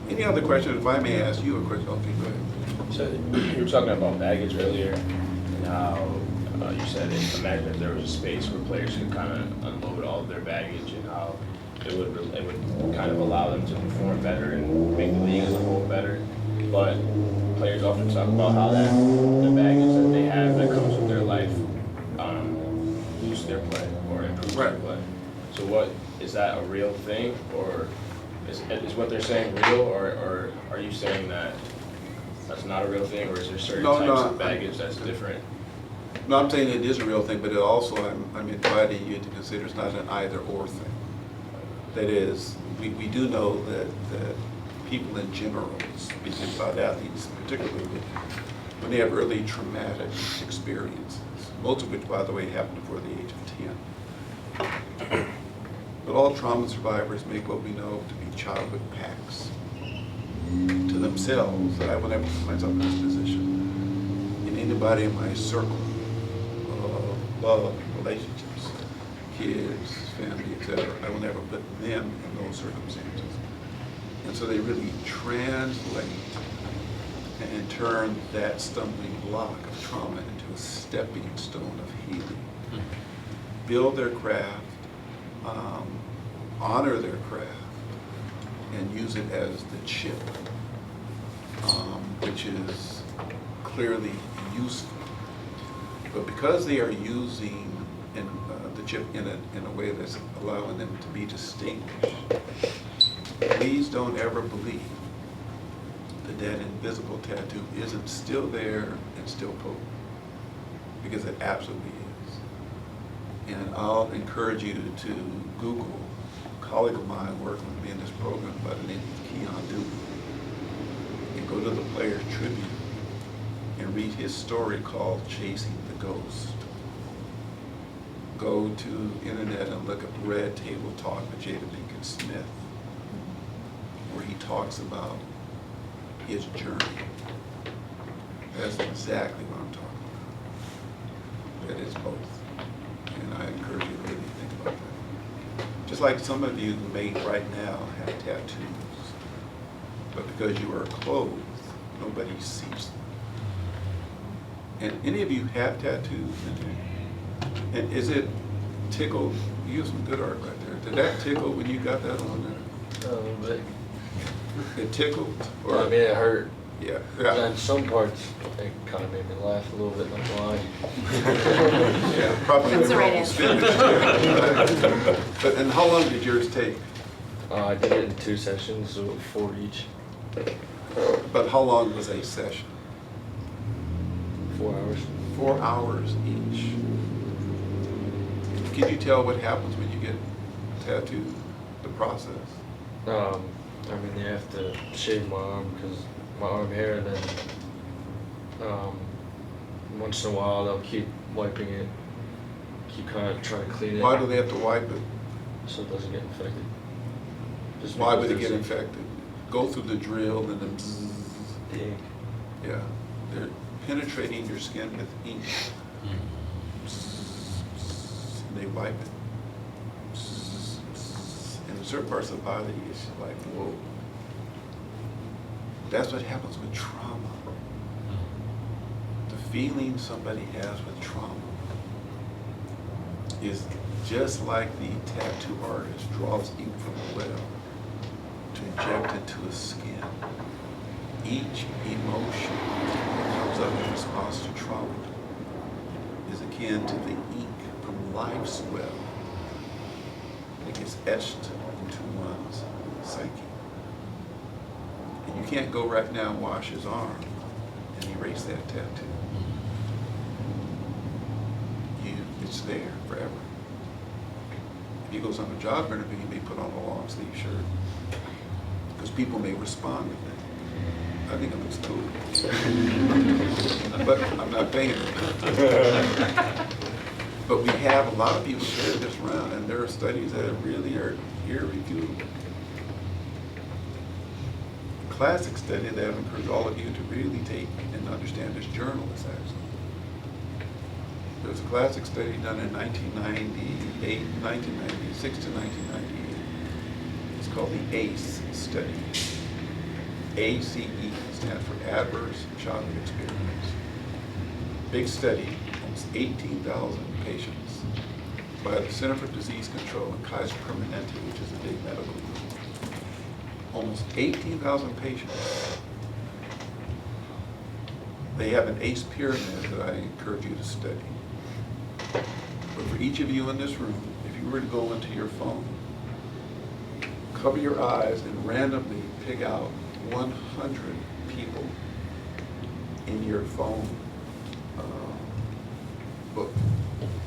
Speaker 2: Any other questions? If I may ask you a question. Okay, go ahead.
Speaker 6: So you were talking about baggage earlier, and how you said, imagine if there was a space where players could kind of unload all of their baggage, and how it would kind of allow them to perform better and make the league as a whole better. But players often talk about how that the baggage that they have that comes with their life boosts their play or improves their play. So is that a real thing, or is what they're saying real, or are you saying that that's not a real thing, or is there certain
Speaker 2: No,
Speaker 6: types
Speaker 2: no,
Speaker 6: of baggage that's different?
Speaker 2: No, I'm saying it is a real thing, but it also, I'm inviting you to consider it's not an either-or thing. That is, we do know that people in general, speaking about athletes particularly, when they have early traumatic experiences, most of which, by the way, happen before the age of 10. But all trauma survivors make what we know to be childhood pacts to themselves, that I will never put myself in this position. And anybody in my circle of love, relationships, kids, family, etc., I will never put them in those circumstances. And so they really translate and turn that stumbling block of trauma into a stepping stone of healing. Build their craft, honor their craft, and use it as the chip, which is clearly useful. But because they are using the chip in a way that's allowing them to be distinguished, please don't ever believe that that invisible tattoo isn't still there and still potent, because it absolutely is. And I'll encourage you to Google a colleague of mine working with me in this program by the name of Keon Dewey, and go to the Players Tribune and read his story called Chasing the Ghost. Go to the internet and look up Red Table Talk with Jada Pinkett Smith, where he talks about his journey. That's exactly what I'm talking about. That is both. And I encourage you to really think about that. Just like some of you may right now have tattoos, but because you are clothed, nobody sees them. And any of you have tattoos? And is it tickled? You have some good art right there. Did that tickle when you got that on there?
Speaker 7: A little bit.
Speaker 2: It tickled?
Speaker 7: I mean, it hurt.
Speaker 2: Yeah.
Speaker 7: And some parts, it kind of made me laugh a little bit, not gonna lie.
Speaker 2: Yeah, probably.
Speaker 3: That's the right
Speaker 2: answer. But, and how long did yours take?
Speaker 7: I did it in 2 sessions, so 4 each.
Speaker 2: But how long was a session?
Speaker 7: 4 hours.
Speaker 2: 4 hours each. Can you tell what happens when you get tattooed, the process?
Speaker 7: I mean, you have to shave my arm because my arm hair, and then once in a while they'll keep wiping it, keep kind of trying to clean it.
Speaker 2: Why do they have to wipe it?
Speaker 7: So it doesn't get infected. Just
Speaker 2: Why
Speaker 7: because
Speaker 2: would it get
Speaker 7: there's
Speaker 2: infected? Go through the drill and then bzzz.
Speaker 7: the ink.
Speaker 2: Yeah, they're penetrating your skin with ink. Bzzz, bzzz, and they wipe it. Bzzz, bzzz. And in certain parts of the body, it's like, whoa. That's what happens with trauma. The feeling somebody has with trauma is just like the tattoo artist draws ink from a well to inject into his skin. Each emotion that comes up in response to trauma is akin to the ink from life's well that gets etched into one's psyche. And you can't go right now and wash his arm and erase that tattoo. It's there forever. If he goes on a job interview, he may put on a long sleeve shirt because people may respond with it. I think it looks cool. But I'm not paying it. But we have a lot of people carry this around, and there are studies that really are irrefutable. A classic study that I would encourage all of you to really take and understand as journalists, actually. There was a classic study done in 1996 to 1998. It's called the ACE study. ACE stands for Adverse Childhood Experience. Big study, almost 18,000 patients by the Center for Disease Control in Kaiser Permanente, which is a big medical group. Almost 18,000 patients. They have an ACE pyramid that I encourage you to study. But for each of you in this room, if you were to go into your phone cover your eyes and randomly pick out 100 people in your phone book,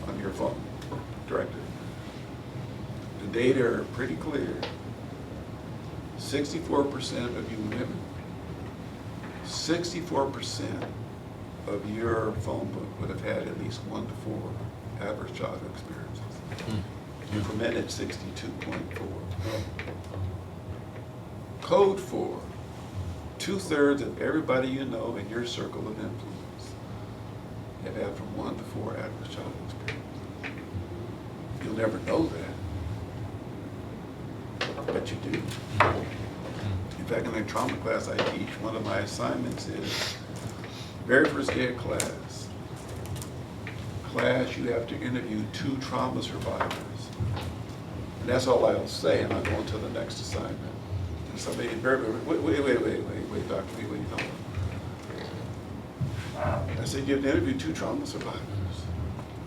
Speaker 2: on your phone directory. The data are pretty clear. 64% of you women, 64% of your phone book would have had at least 1 to 4 adverse childhood experiences. And for men, it's 62.4. Code 4, 2/3 of everybody you know in your circle of influence have had from 1 to 4 adverse childhood experiences. You'll never know that, but you do. In fact, in the trauma class I teach, one of my assignments is, very first day of class, you have to interview 2 trauma survivors. And that's all I'll say, and I'll go on to the next assignment. And somebody, wait, Dr. Lee, what are you talking about? I said, you have to interview 2 trauma survivors.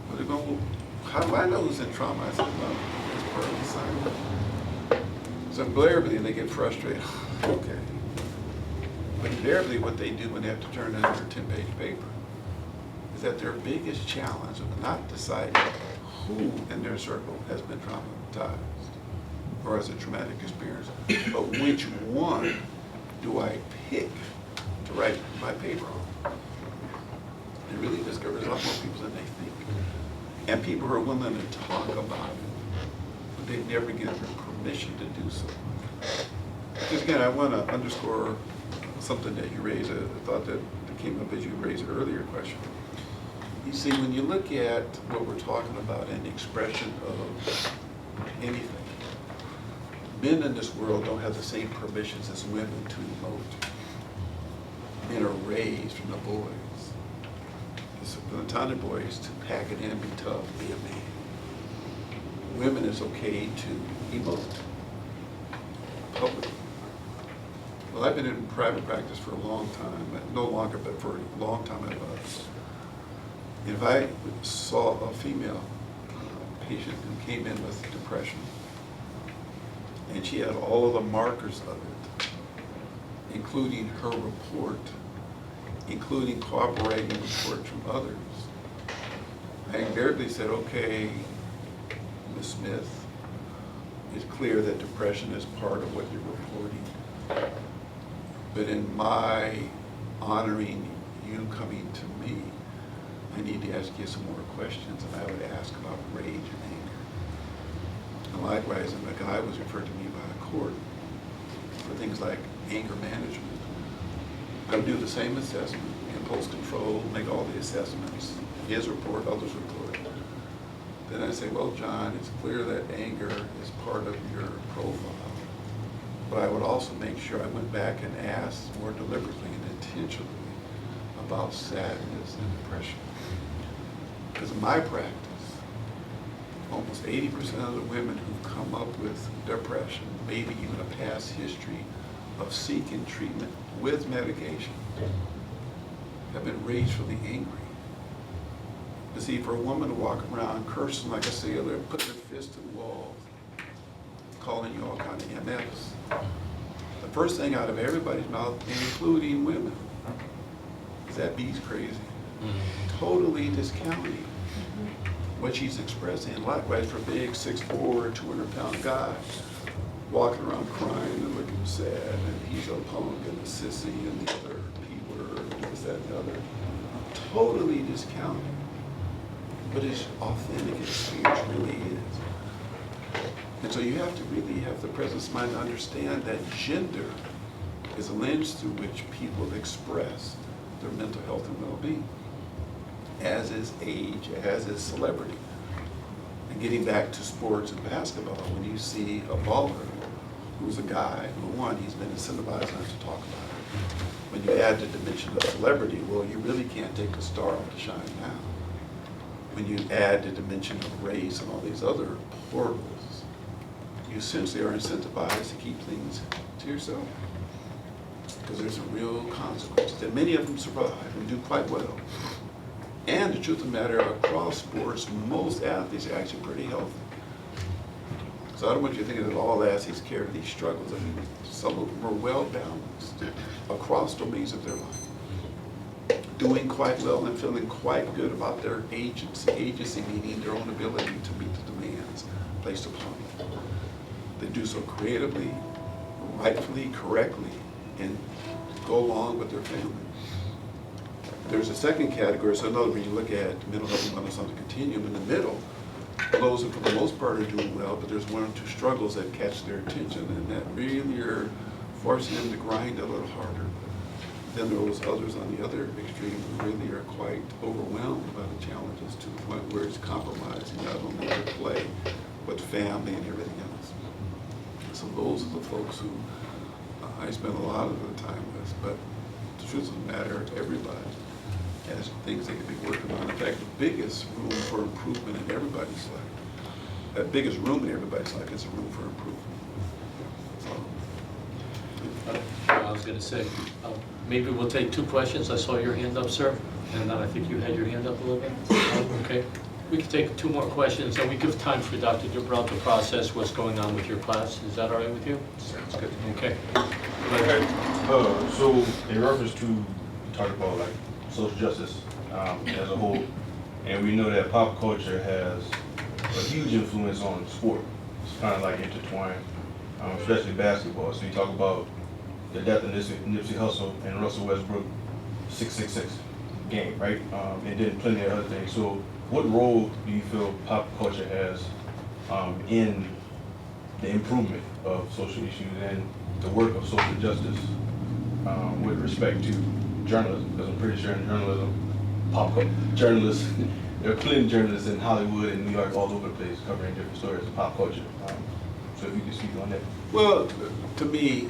Speaker 2: Well, they're going, well, how do I know who's in trauma? I said, well, it's part of the assignment. So invariably, they get frustrated. Okay. But invariably, what they do when they have to turn in their 10-page paper is that their biggest challenge of not deciding who in their circle has been traumatized or has a traumatic experience, but which one do I pick to write my paper on? It really discovers a lot more people than they think. And people who are willing to talk about it, but they never get permission to do so. Because again, I want to underscore something that you raised, a thought that came up as you raised an earlier question. You see, when you look at what we're talking about in the expression of anything, men in this world don't have the same permissions as women to emote. Men are raised from the boys, from the tiny boys, to pack it in, be tough, be a man. Women, it's okay to emote publicly. Well, I've been in private practice for a long time, no longer, but for a long time I was. If I saw a female patient who came in with depression, and she had all of the markers of it, including her report, including corroborating reports from others, I invariably said, okay, Ms. Smith, it's clear that depression is part of what you're reporting. But in my honoring you coming to me, I need to ask you some more questions, and I would ask about rage and anger. And likewise, when a guy was referred to me by the court for things like anger management, I would do the same assessment, impulse control, make all the assessments, his report, others' report. Then I say, well, John, it's clear that anger is part of your profile. But I would also make sure I went back and asked more deliberately and intentionally about sadness and depression. Because in my practice, almost 80% of the women who come up with depression, maybe even a past history of seeking treatment with medication, have been raised from the angry. You see, for a woman to walk around cursing like a sailor, putting her fist to the wall, calling you all kind of MFs, the first thing out of everybody's mouth, including women, is that bee's crazy. Totally discounting what she's expressing. And likewise for a big 6'4", 200-pound guy walking around crying and looking sad, and he's a punk and a sissy and the other P-word and this, that, and the other. Totally discounting what his authentic experience really is. And so you have to really have the presence of mind to understand that gender is a lens through which people express their mental health and well-being, as is age, as is celebrity. And getting back to sports and basketball, when you see a baller who's a guy, number one, he's been incentivized not to talk about it. When you add the dimension of celebrity, well, you really can't take a star off to shine now. When you add the dimension of race and all these other portals, you essentially are incentivized to keep things to yourself. Because there's a real consequence. And many of them survive and do quite well. And the truth of the matter, across sports, most athletes are actually pretty healthy. So I don't want you to think that all that takes care of these struggles. I mean, some of them are well balanced across domains of their life, doing quite well and feeling quite good about their agency meaning their own ability to meet the demands placed upon them. They do so creatively, rightfully, correctly, and go along with their family. There's a second category, so another, when you look at mental health and wellness on the continuum, in the middle, those who for the most part are doing well, but there's one or two struggles that catch their attention and that really are forcing them to grind a little harder. Then there was others on the other extreme who really are quite overwhelmed by the challenges to the point where it's compromising not only their play, but family and everything else. So those are the folks who I spend a lot of the time with, but the truth of the matter, everybody has things they could be working on. In fact, the biggest room for improvement in everybody's life, that biggest room in everybody's life is a room for improvement. So,
Speaker 1: I was going to say, maybe we'll take 2 questions. I saw your hand up, sir, and then I think you had your hand up a little bit. Okay. We can take 2 more questions, and we give time for Dr. Dubrell to process what's going on with your class. Is that all right with you?
Speaker 4: Sounds good.
Speaker 1: Okay.
Speaker 8: Okay. So in reference to, you talked about like social justice as a whole, and we know that pop culture has a huge influence on sport. It's kind of like intertwined, especially basketball. So you talk about the death of Nipsey Hussle and Russell Westbrook, 666 game, right? And then plenty of other things. So what role do you feel pop culture has in the improvement of social issues and the work of social justice with respect to journalism? Because I'm pretty sure in journalism, journalists, there are plenty of journalists in Hollywood and New York all over the place covering different stories of pop culture. So if you could speak on that.
Speaker 2: well, to me,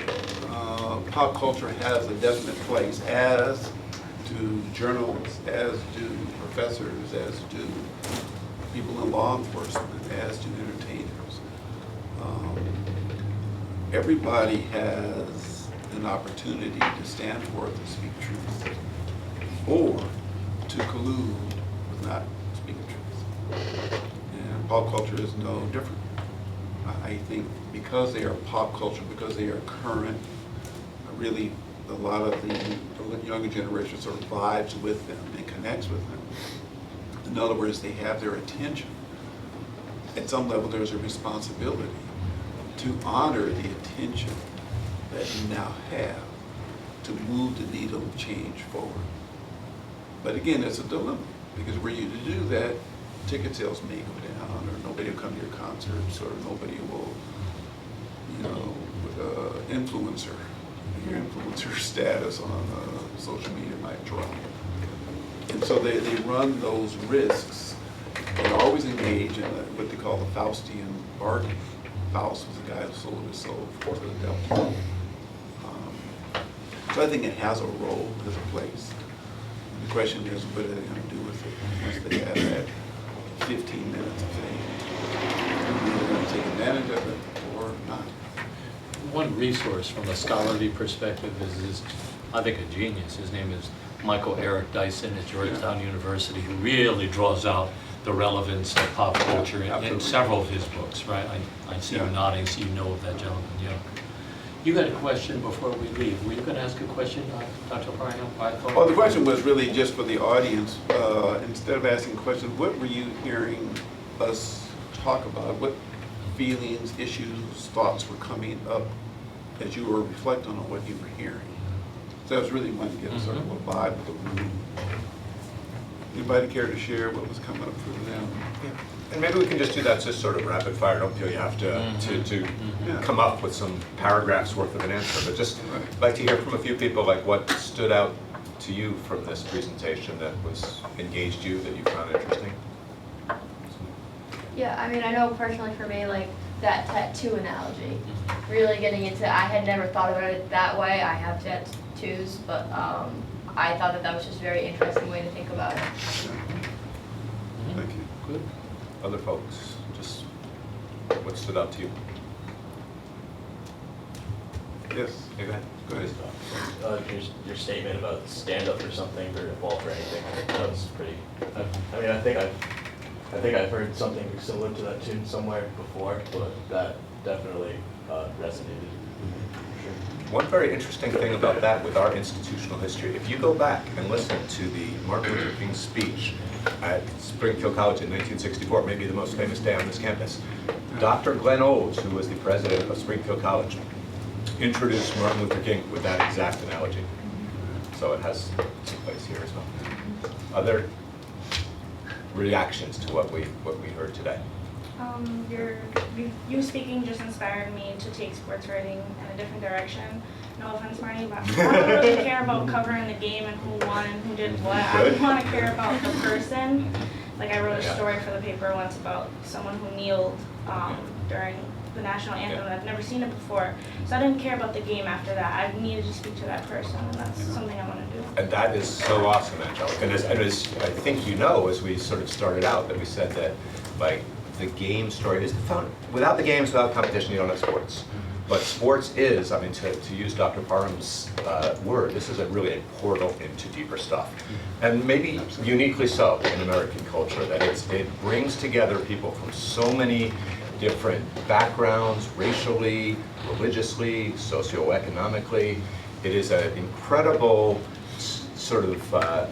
Speaker 2: pop culture has a definite place, as do journalists, as do professors, as do people in law enforcement, as do entertainers. Everybody has an opportunity to stand forth and speak truth, or to collude with not speaking truth. And pop culture is no different. I think because they are pop culture, because they are current, really a lot of the younger generation sort of vibes with them and connects with them. In other words, they have their attention. At some level, there's a responsibility to honor the attention that you now have to move the needle of change forward. But again, it's a dilemma, because were you to do that, ticket sales may go down, or nobody will come to your concerts, or nobody will, with influencer, your influencer status on social media might drop. And so they run those risks and always engage in what they call the Faustian bargain. Faust was the guy who sold his soul to the devil. So I think it has a role, has a place. The question is, what are they going to do with it once they have that 15 minutes of fame? Are they going to take advantage of it or not?
Speaker 1: One resource from a scholarly perspective is I think, a genius. His name is Michael Eric Dyson at Georgetown University, who really draws out the relevance of pop culture in several of his books, right? I see you nodding, so you know of that gentleman, yeah. You had a question before we leave. Were you going to ask a question, Dr. Parham?
Speaker 2: Well, the question was really just for the audience. Instead of asking questions, what were you hearing us talk about? What feelings, issues, thoughts were coming up as you were reflecting on what you were hearing? So I was really wanting to get a sort of a vibe of the room. Anybody care to share what was coming up for them?
Speaker 4: Yeah. And maybe we can just do that, just sort of rapid fire. I don't feel you have to come up with some paragraphs worth of an answer, but just like to hear from a few people, like what stood out to you from this presentation that was engaged you, that you found interesting.
Speaker 5: Yeah, I mean, I know personally for me, like that tattoo analogy, really getting into, I had never thought about it that way. I have tattoos, but I thought that was just a very interesting way to think about it.
Speaker 2: Thank you.
Speaker 1: Good.
Speaker 4: Other folks, just what stood out to you?
Speaker 2: Yes.
Speaker 4: Yeah, go ahead.
Speaker 2: Go ahead.
Speaker 9: Your statement about stand up for something or evolve for anything, that was pretty, I mean, I think I've
Speaker 6: I think I've heard something similar to that tune somewhere before, but that definitely resonated. Sure.
Speaker 4: One very interesting thing about that with our institutional history, if you go back and listen to the Martin Luther King speech at Springfield College in 1964, maybe the most famous day on this campus, Dr. Glenn Olds, who was the president of Springfield College, introduced Martin Luther King with that exact analogy. So it has some place here as well. Other reactions to what we heard today?
Speaker 9: You speaking just inspired me to take sports writing in a different direction. No offense, Marnie, but I don't really care about covering the game and who won and who did what. I want to care about the person. Like I wrote a story for the paper once about someone who kneeled during the national anthem, and I've never seen it before. So I didn't care about the game after that. I needed to speak to that person, and that's something I want to do.
Speaker 4: And that is so awesome, Angelica. And as I think you know, as we sort of started out, that we said that like the game story is the fun. Without the games, without competition, you don't have sports. But sports is, I mean, to use Dr. Parham's word, this is a really a portal into deeper stuff. And maybe uniquely so in American culture, that it brings together people from so many different backgrounds, racially, religiously, socioeconomically. It is an incredible sort of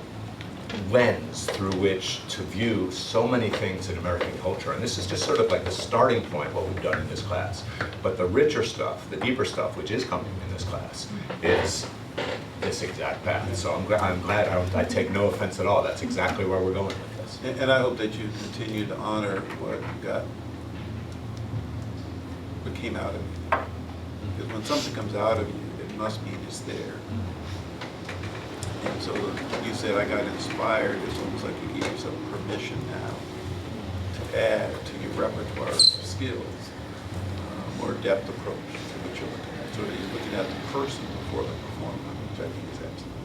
Speaker 4: lens through which to view so many things in American culture. And this is just sort of like the starting point, what we've done in this class. But the richer stuff, the deeper stuff, which is coming in this class, is this exact path. So I'm glad I take no offense at all. That's exactly where we're going with this.
Speaker 2: And I hope that you continue to honor what came out of you. Because when something comes out of you, it must be just there. And so you said I got inspired. It's almost like you gave yourself permission now to add to your repertoire of skills, more depth approach to what you're looking at. So you're looking at the person before the performer, which I think is absolutely.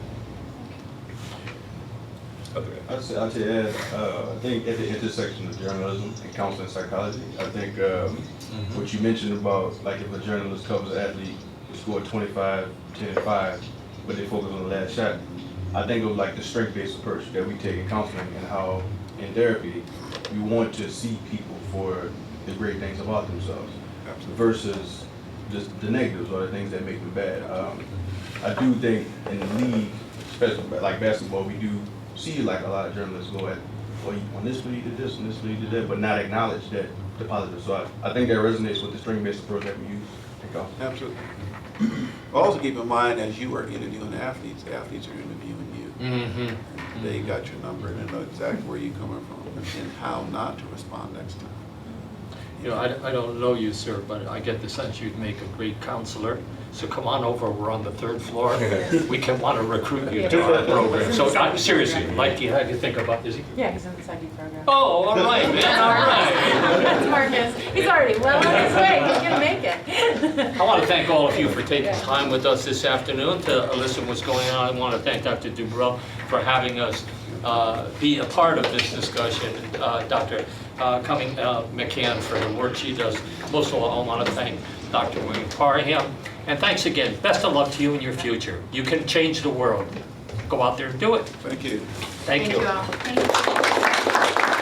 Speaker 8: I'd say I think at the intersection of journalism and counseling psychology, I think what you mentioned about like if a journalist covers an athlete who scored 25, 10, and 5, but they focus on the last shot, I think of like the strength-based approach that we take in counseling and how in therapy we want to see people for the great things about themselves versus just the negatives or the things that make them bad. I do think in the league, especially like basketball, we do see like a lot of journalists go at, well, on this play you did this, and this play you did that, but not acknowledge that the positive. So I think that resonates with the strength-based approach that we use in counseling.
Speaker 2: Absolutely. Also keep in mind, as you are interviewing athletes are interviewing you. Mm-hmm. They got your number and they know exactly where you're coming from and how not to respond next time.
Speaker 1: You know, I don't know you, sir, but I get the sense you'd make a great counselor. So come on over, we're on the 3rd floor. We can want to recruit you to our program. So seriously, Mikey, how do you think about this?
Speaker 10: Yeah, he's in the second program.
Speaker 1: Oh, all right, man, all right.
Speaker 10: That's Marcus. He's already well on his way. He's going to make it.
Speaker 1: I want to thank all of you for taking time with us this afternoon to listen to what's going on. I want to thank Dr. Dubrow for having us be a part of this discussion. Dr. Cumming McCann for the work she does. Most of all, I want to thank Dr. Wayne Parham. And thanks again. Best of luck to you in your future. You can change the world. Go out there and do it.
Speaker 2: Thank you.
Speaker 3: Thank
Speaker 1: Thank you.
Speaker 3: you all. Thank you.